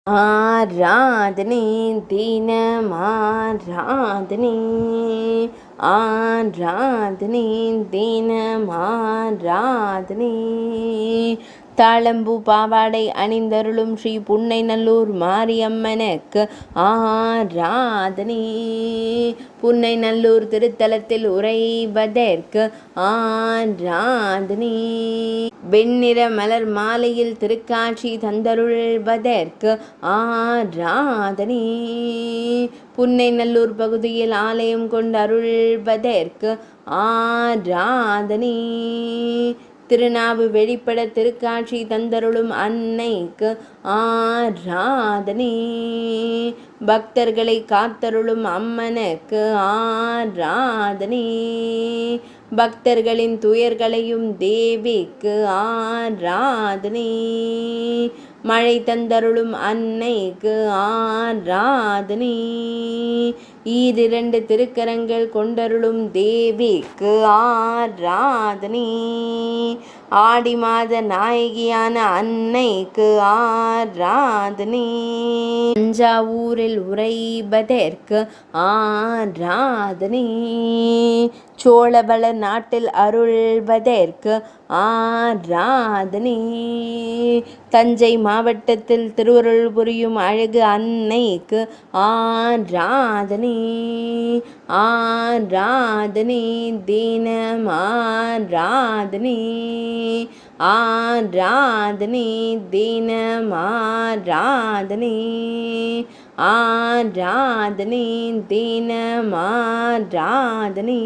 ஆராதனை தினம் ஆராதனை, ஆராதனை தினம் ஆராதனை. தாளம்பூ பாவாடை அணிந்தருளும் ஸ்ரீ புன்னைநல்லூர் மாரியம்மனுக்கு ஆராதனை. புன்னைநல்லூர் திருத்தலத்தில் உறைவதற்கு ஆராதனை. வெண்ணிற மலர் மாலையில் திருக்காட்சி தந்தருள்வதற்கு ஆராதனை. புன்னைநல்லூர் பகுதியில் ஆலயம் கொண்டு அருள்வதற்கு ஆராதனை. திருநாவு வெளிப்பட திருக்காட்சி தந்தருளும் அன்னைக்கு ஆராதனை. பக்தர்களை காத்தருளும் அம்மனுக்கு ஆராதனை. பக்தர்களின் துயர்களையும் தேவிக்கு ஆராதனை. மழை தந்தருளும் அன்னைக்கு ஆராதனை. ஈரிரண்டு திருக்கரங்கள் கொண்டருளும் தேவிக்கு ஆராதனை. ஆடி மாத நாயகியான அன்னைக்கு ஆராதனை. தஞ்சாவூரில் உறைவதற்கு ஆராதனை. சோழவள நாட்டில் அருள்வதற்கு ஆராதனை. தஞ்சை மாவட்டத்தில் திருவருள் புரியும் அழகு அன்னைக்கு ஆராதனை. ஆராதனை தினம் ஆராதனை. ஆராதனை தினம் ஆராதனை. ஆராதனை தினம் ஆராதனை.